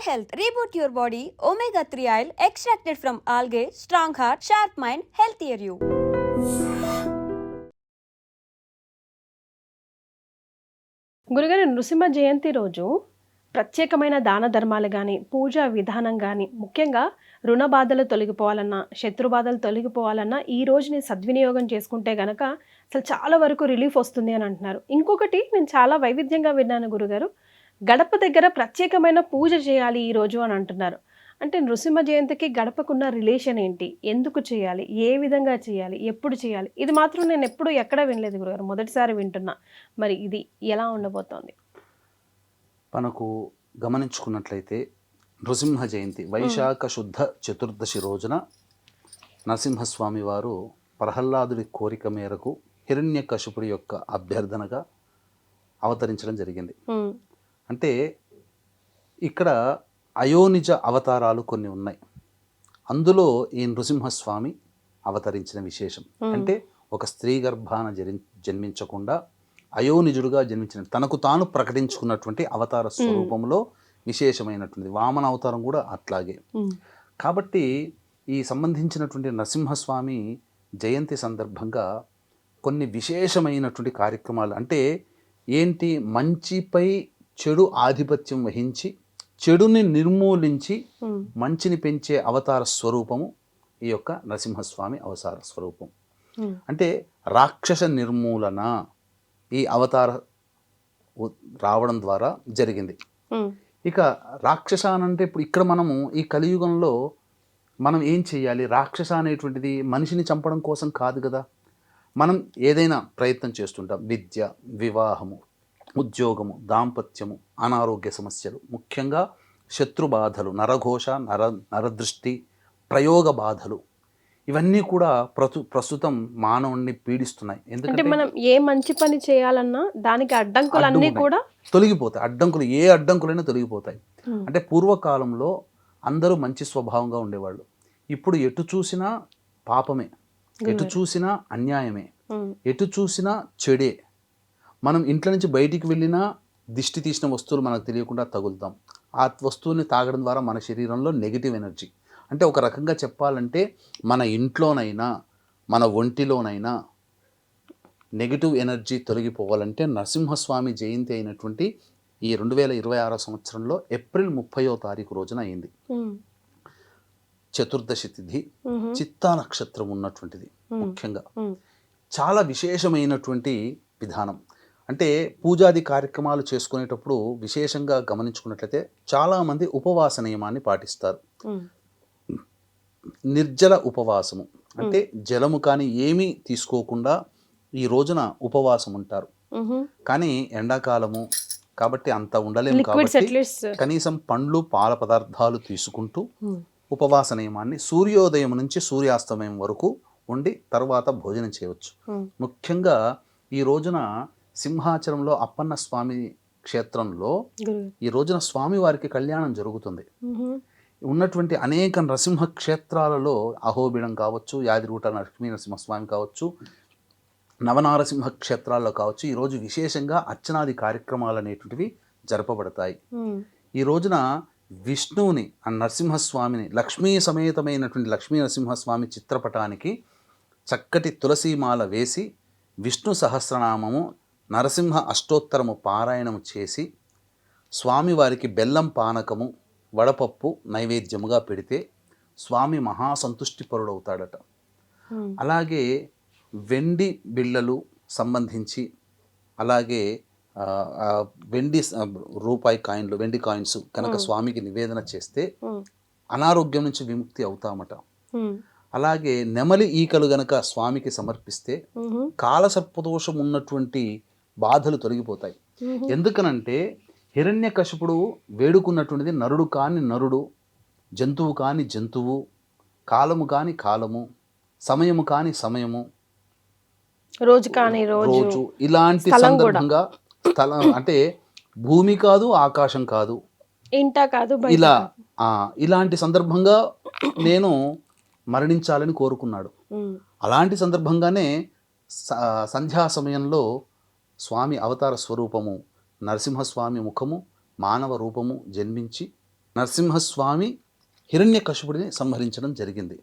health. Reboot your body. Omega 3 oil extracted from algae. Strong heart, sharp mind, healthier you. గురుగారు, నృసింహ జయంతి రోజు ప్రత్యేకమైన దాన ధర్మాలు కానీ, పూజా విధానం కానీ, ముఖ్యంగా రుణ బాధలు తొలగిపోవాలన్నా, శత్రు బాధలు తొలగిపోవాలన్నా ఈ రోజుని సద్వినియోగం చేసుకుంటే గనక అసలు చాలా వరకు రిలీఫ్ వస్తుంది అని అంటున్నారు. ఇంకొకటి నేను చాలా వైవిధ్యంగా విన్నాను గురుగారు, గడప దగ్గర ప్రత్యేకమైన పూజ చేయాలి ఈరోజు అని అంటున్నారు. అంటే నృసింహ జయంతికి గడపకున్న రిలేషన్ ఏంటి, ఎందుకు చేయాలి, ఏ విధంగా చేయాలి, ఎప్పుడు చేయాలి? ఇది మాత్రం నేను ఎప్పుడు ఎక్కడ వినలేదు గురుగారు, మొదటిసారి వింటున్నా. మరి ఇది ఎలా ఉండబోతోంది? మనకు గమనించుకున్నట్లయితే నృసింహ జయంతి వైశాఖ శుద్ధ చతుర్దశి రోజున నరసింహస్వామి వారు ప్రహ్లాదుడి కోరిక మేరకు హిరణ్యకశిపుడి యొక్క అభ్యర్థనగా అవతరించడం జరిగింది. అంటే ఇక్కడ అయోనిజ అవతారాలు కొన్ని ఉన్నాయి. అందులో ఈ నృసింహస్వామి అవతరించిన విశేషం అంటే ఒక స్త్రీ గర్భాన జన్మించకుండా అయోనిజుడుగా జన్మించిన తనకు తాను ప్రకటించుకున్నటువంటి అవతార స్వరూపంలో విశేషమైనటువంటిది. వామన అవతారం కూడా అట్లాగే. కాబట్టి ఈ సంబంధించినటువంటి నరసింహస్వామి జయంతి సందర్భంగా కొన్ని విశేషమైనటువంటి కార్యక్రమాలు అంటే ఏంటి, మంచిపై చెడు ఆధిపత్యం వహించి చెడుని నిర్మూలించి మంచిని పెంచే అవతార స్వరూపము ఈ యొక్క నరసింహస్వామి అవతార స్వరూపం. అంటే రాక్షస నిర్మూలన ఈ అవతార రావడం ద్వారా జరిగింది. ఇక రాక్షస అంటే ఇప్పుడు ఇక్కడ మనము ఈ కలియుగంలో మనం ఏం చేయాలి, రాక్షస అనేటువంటిది మనిషిని చంపడం కోసం కాదు కదా. మనం ఏదైనా ప్రయత్నం చేస్తుంటాం, విద్య, వివాహము, ఉద్యోగము, దాంపత్యము, అనారోగ్య సమస్యలు, ముఖ్యంగా శత్రుబాధలు, నరఘోష, నరదృష్టి, ప్రయోగ బాధలు, ఇవన్నీ కూడా ప్రస్తుతం మానవుణ్ణి పీడిస్తున్నాయి. ఎందుకంటే మనం ఏ మంచి పని చేయాలన్నా దానికి అడ్డంకులన్నీ కూడా తొలగిపోతాయి. అడ్డంకులు, ఏ అడ్డంకులైనా తొలగిపోతాయి. అంటే పూర్వకాలంలో అందరూ మంచి స్వభావంగా ఉండేవాళ్ళు. ఇప్పుడు ఎటు చూసినా పాపమే, ఎటు చూసినా అన్యాయమే, ఎటు చూసినా చెడే. మనం ఇంట్లో నుంచి బయటికి వెళ్ళినా దిష్టి తీసిన వస్తువులు మనకు తెలియకుండా తగులుతాం. ఆ వస్తువుని తాగడం ద్వారా మన శరీరంలో నెగిటివ్ ఎనర్జీ, అంటే ఒక రకంగా చెప్పాలంటే మన ఇంట్లోనైనా మన ఒంటిలోనైనా నెగిటివ్ ఎనర్జీ తొలగిపోవాలంటే నరసింహస్వామి జయంతి అయినటువంటి ఈ 2026 సంవత్సరంలో ఏప్రిల్ 30వ తారీఖు రోజున అయింది. చతుర్దశి తిథి, చిత్తా నక్షత్రం ఉన్నటువంటిది. ముఖ్యంగా చాలా విశేషమైనటువంటి విధానం. అంటే పూజాది కార్యక్రమాలు చేసుకునేటప్పుడు విశేషంగా గమనించుకున్నట్లయితే చాలామంది ఉపవాస నియమాన్ని పాటిస్తారు. నిర్జల ఉపవాసము అంటే జలము కానీ ఏమీ తీసుకోకుండా ఈ రోజున ఉపవాసం ఉంటారు. కానీ ఎండాకాలము కాబట్టి అంత ఉండలేము కాబట్టి కనీసం పండ్లు, పాల పదార్థాలు తీసుకుంటూ ఉపవాస నియమాన్ని సూర్యోదయం నుంచి సూర్యాస్తమయం వరకు ఉండి తర్వాత భోజనం చేయవచ్చు. ముఖ్యంగా ఈ రోజున సింహాచలంలో అప్పన్న స్వామి క్షేత్రంలో ఈ రోజున స్వామి వారికి కళ్యాణం జరుగుతుంది. ఉన్నటువంటి అనేక నరసింహ క్షేత్రాలలో అహోబిళం కావచ్చు, యాదిగుట్ట లక్ష్మీ నరసింహస్వామి కావచ్చు, నవనారసింహ క్షేత్రాల్లో కావచ్చు, ఈరోజు విశేషంగా అర్చనాది కార్యక్రమాలు అనేటువంటివి జరపబడతాయి. ఈ రోజున విష్ణువుని, ఆ నరసింహస్వామిని, లక్ష్మీ సమేతమైనటువంటి లక్ష్మీ నరసింహస్వామి చిత్రపటానికి చక్కటి తులసీమాల వేసి విష్ణు సహస్రనామము, నరసింహ అష్టోత్తరము పారాయణము చేసి స్వామివారికి బెల్లం పానకము, వడపప్పు నైవేద్యముగా పెడితే స్వామి మహాసంతుష్టిపరుడవుతాడట. అలాగే వెండి బిళ్ళలు సంబంధించి, అలాగే వెండి రూపాయి కాయిన్లు, వెండి కాయిన్స్ కనుక స్వామికి నివేదన చేస్తే అనారోగ్యం నుంచి విముక్తి అవుతామట. అలాగే నెమలి ఈకలు గనక స్వామికి సమర్పిస్తే కాలసర్పదోషం ఉన్నటువంటి బాధలు తొలగిపోతాయి. ఎందుకనంటే హిరణ్యకశిపుడు వేడుకున్నటువంటిది నరుడు కాని నరుడు, జంతువు కాని జంతువు, కాలము కాని కాలము, సమయము కాని సమయము, రోజు కాని రోజు, ఇలాంటి సందర్భంగా అంటే భూమి కాదు, ఆకాశం కాదు, ఇంట కాదు, ఇలా ఇలాంటి సందర్భంగా నేను మరణించాలని కోరుకున్నాడు. అలాంటి సందర్భంగానే సంధ్యా సమయంలో స్వామి అవతార స్వరూపము నరసింహస్వామి ముఖము, మానవ రూపము జన్మించి నరసింహస్వామి హిరణ్యకశిపుడిని సంహరించడం జరిగింది.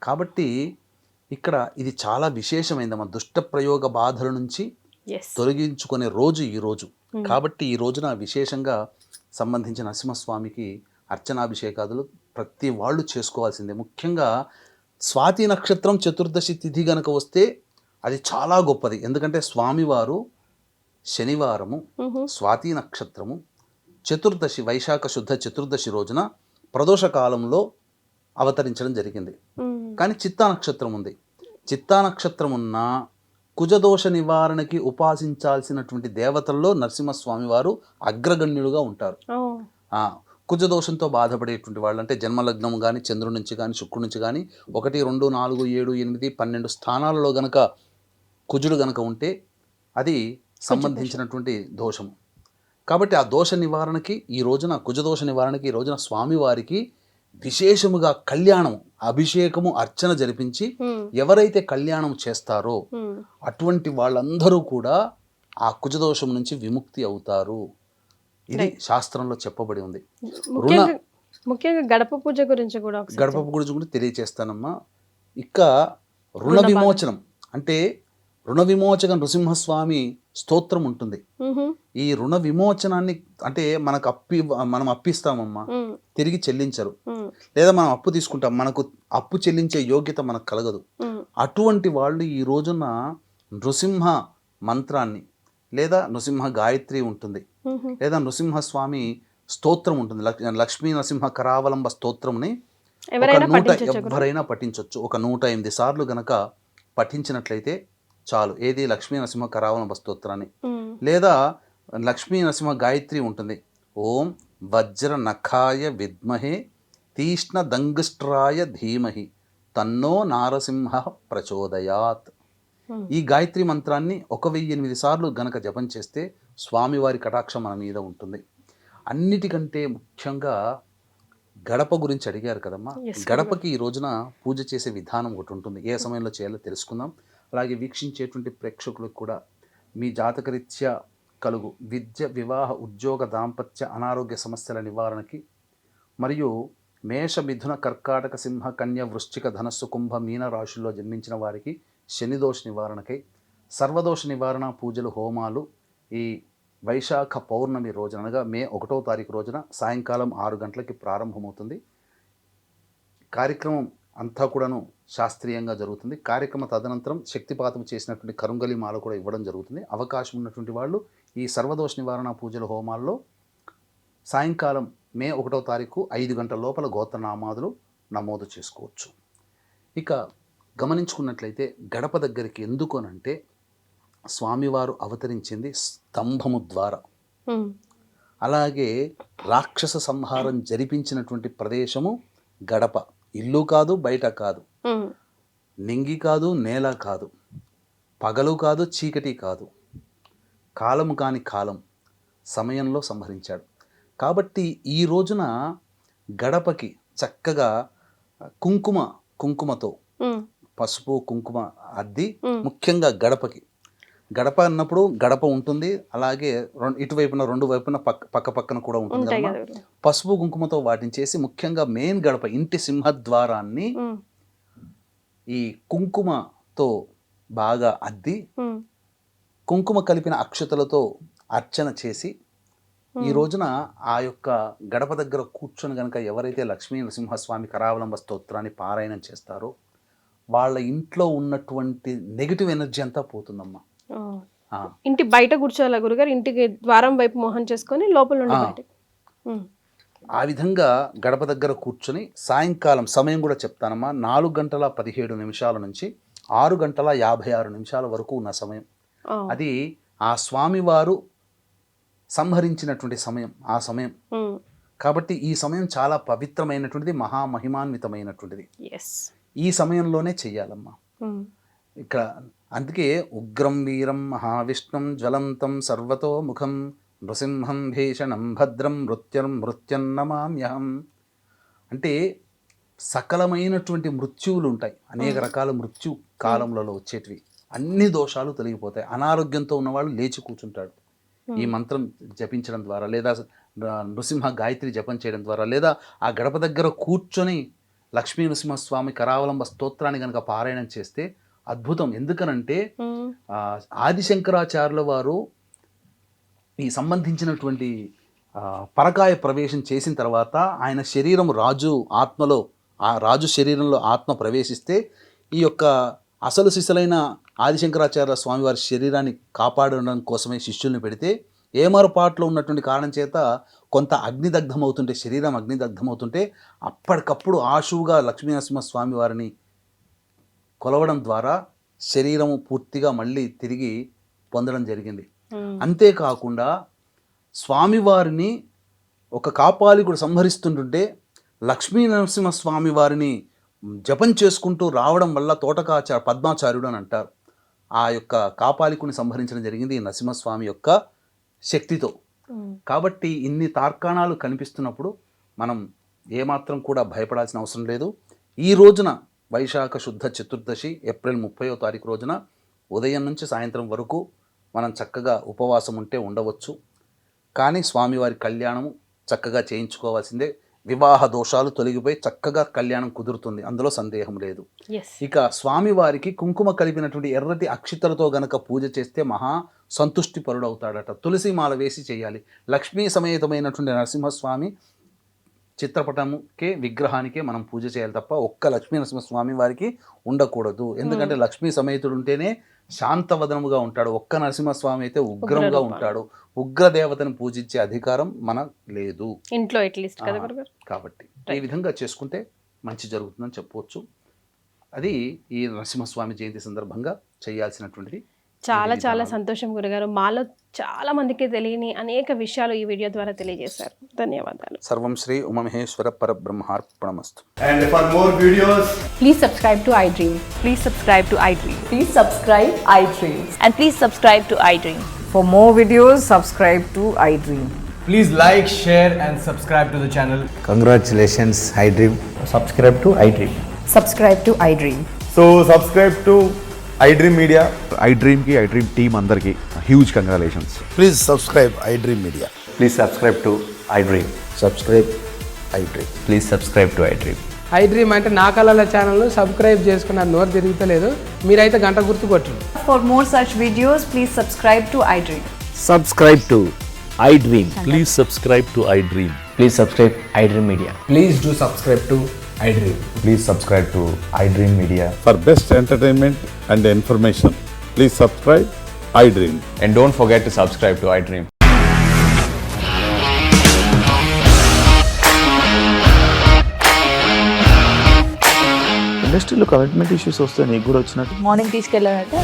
కాబట్టి ఇక్కడ ఇది చాలా విశేషమైందమ్మా. దుష్ట ప్రయోగ బాధల నుంచి తొలగించుకునే రోజు ఈ రోజు. కాబట్టి ఈ రోజున విశేషంగా సంబంధించిన నరసింహస్వామికి అర్చనాభిషేకాదులు ప్రతి వాళ్ళు చేసుకోవాల్సిందే. ముఖ్యంగా స్వాతి నక్షత్రం చతుర్దశి తిథి గనక వస్తే అది చాలా గొప్పది. ఎందుకంటే స్వామివారు శనివారము, స్వాతి నక్షత్రము, చతుర్దశి వైశాఖ శుద్ధ చతుర్దశి రోజున ప్రదోష కాలంలో అవతరించడం జరిగింది. కానీ చిత్తా నక్షత్రం ఉంది. చిత్తా నక్షత్రం ఉన్న కుజదోష నివారణకి ఉపాసించాల్సినటువంటి దేవతల్లో నరసింహస్వామి వారు అగ్రగణ్యులుగా ఉంటారు. కుజదోషంతో బాధపడేటువంటి వాళ్ళు అంటే జన్మలగ్నం కానీ చంద్రుడి నుంచి కానీ శుక్రుడి నుంచి కానీ 1, 2, 4, 7, 8, 12 స్థానాలలో గనక కుజుడు గనక ఉంటే అది సంబంధించినటువంటి దోషము. కాబట్టి ఆ దోష నివారణకి ఈ రోజున కుజదోష నివారణకి ఈ రోజున స్వామివారికి విశేషముగా కళ్యాణం, అభిషేకము, అర్చన జరిపించి ఎవరైతే కళ్యాణం చేస్తారో అటువంటి వాళ్ళందరూ కూడా ఆ కుజదోషం నుంచి విముక్తి అవుతారు. ఇది శాస్త్రంలో చెప్పబడి ఉంది. ముఖ్యంగా గడప పూజ గురించి కూడా తెలియచేస్తానమ్మా. ఇక రుణ విమోచనం అంటే రుణ విమోచక నృసింహస్వామి స్తోత్రం ఉంటుంది. ఈ రుణ విమోచనాన్ని అంటే మనం అప్పిస్తామమ్మా, తిరిగి చెల్లించరు. లేదా మనం అప్పు తీసుకుంటాం, మనకు అప్పు చెల్లించే యోగ్యత మనకు కలగదు. అటువంటి వాళ్ళు ఈ రోజున నృసింహ మంత్రాన్ని లేదా నృసింహ గాయత్రి ఉంటుంది, లేదా నృసింహస్వామి స్తోత్రం ఉంటుంది. లక్ష్మీ నరసింహ కరావలంబ స్తోత్రంని ఎవరైనా పఠించవచ్చు. ఒక 108 సార్లు గనక పఠించినట్లయితే చాలు. ఏది లక్ష్మీ నరసింహ కరావలంబ స్తోత్రాన్ని. లేదా లక్ష్మీ నరసింహ గాయత్రి ఉంటుంది. ఓం వజ్ర నఖాయ విద్మహే తీష్ణ దంగస్ట్రాయ ధీమహి తన్నో నారసింహ ప్రచోదయాత్. ఈ గాయత్రి మంత్రాన్ని 1008 సార్లు గనక జపం చేస్తే స్వామివారి కటాక్షం మన మీద ఉంటుంది. అన్నిటికంటే ముఖ్యంగా గడప గురించి అడిగారు కదమ్మా. గడపకి ఈ రోజున పూజ చేసే విధానం ఒకటి ఉంటుంది. ఏ సమయంలో చేయాలో తెలుసుకుందాం. అలాగే వీక్షించేటువంటి ప్రేక్షకులకు కూడా మీ జాతకరీత్యా కలుగు విద్య, వివాహ, ఉద్యోగ, దాంపత్య, అనారోగ్య సమస్యల నివారణకి మరియు మేష, మిథున, కర్కాటక, సింహ, కన్య, వృశ్చిక, ధనస్సు, కుంభ, మీన రాశుల్లో జన్మించిన వారికి శనిదోష నివారణకై సర్వదోష నివారణ పూజలు, హోమాలు ఈ వైశాఖ పౌర్ణమి రోజున అనగా మే 1వ తారీఖు రోజున సాయంకాలం 6 గంటలకి ప్రారంభమవుతుంది. కార్యక్రమం అంతా కూడాను శాస్త్రీయంగా జరుగుతుంది. కార్యక్రమ తదనంతరం శక్తిపాతం చేసినటువంటి కరుంగలి మాల కూడా ఇవ్వడం జరుగుతుంది. అవకాశం ఉన్నటువంటి వాళ్ళు ఈ సర్వదోష నివారణ పూజల హోమాల్లో సాయంకాలం మే 1వ తారీఖు 5 గంటల లోపల గోత్రనామాదులు నమోదు చేసుకోవచ్చు. ఇక గమనించుకున్నట్లయితే గడప దగ్గరికి ఎందుకోనంటే స్వామివారు అవతరించింది స్తంభము ద్వారా. అలాగే రాక్షస సంహారం జరిపించినటువంటి ప్రదేశము గడప. ఇల్లు కాదు, బయట కాదు, నింగి కాదు, నేల కాదు, పగలు కాదు, చీకటి కాదు, కాలము కాని కాలం సమయంలో సంహరించాడు. కాబట్టి ఈ రోజున గడపకి చక్కగా కుంకుమతో పసుపు కుంకుమ అద్ది, ముఖ్యంగా గడప అన్నప్పుడు గడప ఉంటుంది. అలాగే ఇటువైపున 2 వైపున పక్క పక్కన కూడా ఉంటుంది కదా. పసుపు కుంకుమతో వాటిని చేసి ముఖ్యంగా మెయిన్ గడప ఇంటి సింహద్వారాన్ని ఈ కుంకుమతో బాగా అద్ది కుంకుమ కలిపిన అక్షతలతో అర్చన చేసి ఈ రోజున ఆ యొక్క గడప దగ్గర కూర్చొని గనక ఎవరైతే లక్ష్మీ నరసింహస్వామి కరావలంబ స్తోత్రాన్ని పారాయణం చేస్తారో వాళ్ళ ఇంట్లో ఉన్నటువంటి నెగిటివ్ ఎనర్జీ అంతా పోతుందమ్మా. ఇంటి బయట కూర్చోవాలా గురుగారు? ఇంటికి ద్వారం వైపు మోహం చేసుకొని లోపల నుండి బయట ఆ విధంగా గడప దగ్గర కూర్చొని సాయంకాలం సమయం కూడా చెప్తానమ్మా. 4:17 నుంచి 6:56 వరకు ఉన్న సమయం. అది ఆ స్వామివారు సంహరించినటువంటి సమయం, ఆ సమయం. కాబట్టి ఈ సమయం చాలా పవిత్రమైనటువంటిది, మహామహిమాన్వితమైనటువంటిది. ఈ సమయంలోనే చెయ్యాలమ్మా. ఇక్కడ అందుకే ఉగ్రం వీరం మహావిష్ణుం జ్వలంతం సర్వతో ముఖం నృసింహం భీషణం భద్రం మృత్యన్నమామ్యహం. అంటే సకలమైనటువంటి మృత్యువులు ఉంటాయి, అనేక రకాల మృత్యు కాలంలో వచ్చేటివి. అన్ని దోషాలు తొలగిపోతాయి. అనారోగ్యంతో ఉన్నవాళ్ళు లేచి కూర్చుంటాడు ఈ మంత్రం జపించడం ద్వారా, లేదా నృసింహ గాయత్రి జపం చేయడం ద్వారా, లేదా ఆ గడప దగ్గర కూర్చొని లక్ష్మీ నృసింహస్వామి కరావలంబ స్తోత్రాన్ని కనుక పారాయణం చేస్తే అద్భుతం. ఎందుకనంటే ఆదిశంకరాచార్యుల వారు ఈ సంబంధించినటువంటి పరకాయ ప్రవేశం చేసిన తర్వాత ఆయన శరీరం రాజు ఆత్మలో, ఆ రాజు శరీరంలో ఆత్మ ప్రవేశిస్తే ఈ యొక్క అసలు సిసలైన ఆదిశంకరాచార్య స్వామివారి శరీరాన్ని కాపాడడం కోసమే శిష్యుల్ని పెడితే ఏమరపాట్లో ఉన్నటువంటి కారణం చేత కొంత అగ్నిదగ్ధమవుతుంటే, శరీరం అగ్నిదగ్ధమవుతుంటే అప్పటికప్పుడు ఆశువుగా లక్ష్మీనరసింహ స్వామి వారిని కొలవడం ద్వారా శరీరము పూర్తిగా మళ్ళీ తిరిగి పొందడం జరిగింది. అంతేకాకుండా స్వామివారిని ఒక కాపాలికుడు సంహరిస్తుంటుంటే లక్ష్మీ నరసింహ స్వామి వారిని జపం చేసుకుంటూ రావడం వల్ల తోటకాచార్య పద్మాచార్యుడు అని అంటారు. ఆ యొక్క కాపాలికుని సంహరించడం జరిగింది ఈ నరసింహస్వామి యొక్క శక్తితో. కాబట్టి ఇన్ని తార్కాణాలు కనిపిస్తున్నప్పుడు మనం ఏమాత్రం కూడా భయపడాల్సిన అవసరం లేదు. ఈ రోజున వైశాఖ శుద్ధ చతుర్దశి ఏప్రిల్ 30వ తారీఖు రోజున ఉదయం నుంచి సాయంత్రం వరకు మనం చక్కగా ఉపవాసం ఉంటే ఉండవచ్చు. కానీ స్వామివారి కళ్యాణము చక్కగా చేయించుకోవాల్సిందే. వివాహ దోషాలు తొలగిపోయి చక్కగా కళ్యాణం కుదురుతుంది, అందులో సందేహం లేదు. ఇక స్వామివారికి కుంకుమ కలిపినటువంటి ఎర్రటి అక్షితలతో గనక పూజ చేస్తే మహా సంతుష్టి పరుడు అవుతాడట. తులసి మాల వేసి చేయాలి. లక్ష్మీ సమేతమైనటువంటి నరసింహస్వామి చిత్రపటముకే విగ్రహానికే మనం పూజ చేయాలి తప్ప ఒక్క లక్ష్మీ నరసింహస్వామి వారికి ఉండకూడదు. ఎందుకంటే లక్ష్మీ సమేతుడు ఉంటేనే శాంతవదనముగా ఉంటాడు. ఒక్క నరసింహస్వామి అయితే ఉగ్రంగా ఉంటాడు. ఉగ్ర దేవతను పూజించే అధికారం మనకు లేదు ఇంట్లో అట్లీస్ట్ కదా గురుగారు. కాబట్టి ఈ విధంగా చేసుకుంటే మంచి జరుగుతుందని చెప్పవచ్చు. అది ఈ నరసింహస్వామి జయంతి సందర్భంగా చేయాల్సినటువంటిది. చాలా చాలా సంతోషం గురుగారు. మాలో చాలా మందికి తెలియని అనేక విషయాలు ఈ వీడియో ద్వారా తెలియజేశారు. ధన్యవాదాలు. సర్వం Shri Umamaheshwara పరబ్రహ్మార్పణమస్తు. And for more videos, Please subscribe to iDream. Please subscribe to iDream. Please subscribe iDream. And please subscribe to iDream. For more videos, subscribe to iDream. please like, share and subscribe to the channel. Congratulations, iDream. Subscribe to iDream. Subscribe to iDream. So subscribe to iDream Media. iDream ki iDream team andarki huge congratulations. Please subscribe iDream Media. Please subscribe to iDream. Subscribe iDream. Please subscribe to iDream. iDream అంటే నా కళల channel subscribe చేసుకున్న నోరు తిరుగుతలేదు. మీరైతే గంట గుర్తు కొట్టండి. For more such videos, please subscribe to iDream. Subscribe to iDream. Please subscribe to iDream. Please subscribe iDream Media. Please do subscribe to iDream. Please subscribe to iDream Media. For best entertainment and information, please subscribe iDream. And don't forget to subscribe to iDream. ఇండస్ట్రీలో commitment issues వస్తే నీకు కూడా వచ్చినట్టు morning తీసుకెళ్ళాడంటే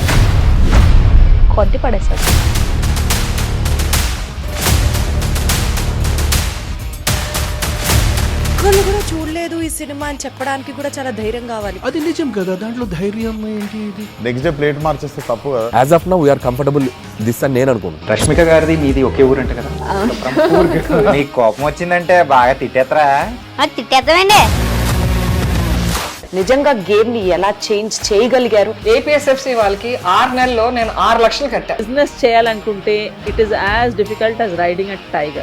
కొట్టి పడేశాడు. ఒక్కళ్ళు కూడా చూడలేదు ఈ సినిమా అని చెప్పడానికి కూడా చాలా ధైర్యం కావాలి. అది నిజం కదా, దాంట్లో ధైర్యం ఏంటి? ఇది నెక్స్ట్ డే ప్లేట్ మార్చేస్తే తప్పు కదా. As of now we are comfortable this అని నేను అనుకుంటున్నాను. రష్మిక గారిది మీది ఒకే ఊరంట కదా? నీకు కోపం వచ్చిందంటే బాగా తిట్టేత్తరా? తిట్టేద్దామండి. నిజంగా గేమ్ ని ఎలా చేంజ్ చేయగలిగారు? ఏపీఎస్ఎఫ్సి వాళ్ళకి 6 నెలల్లో నేను 6 లక్షలు కట్టా. బిజినెస్ చేయాలనుకుంటే it is as difficult as riding a tiger.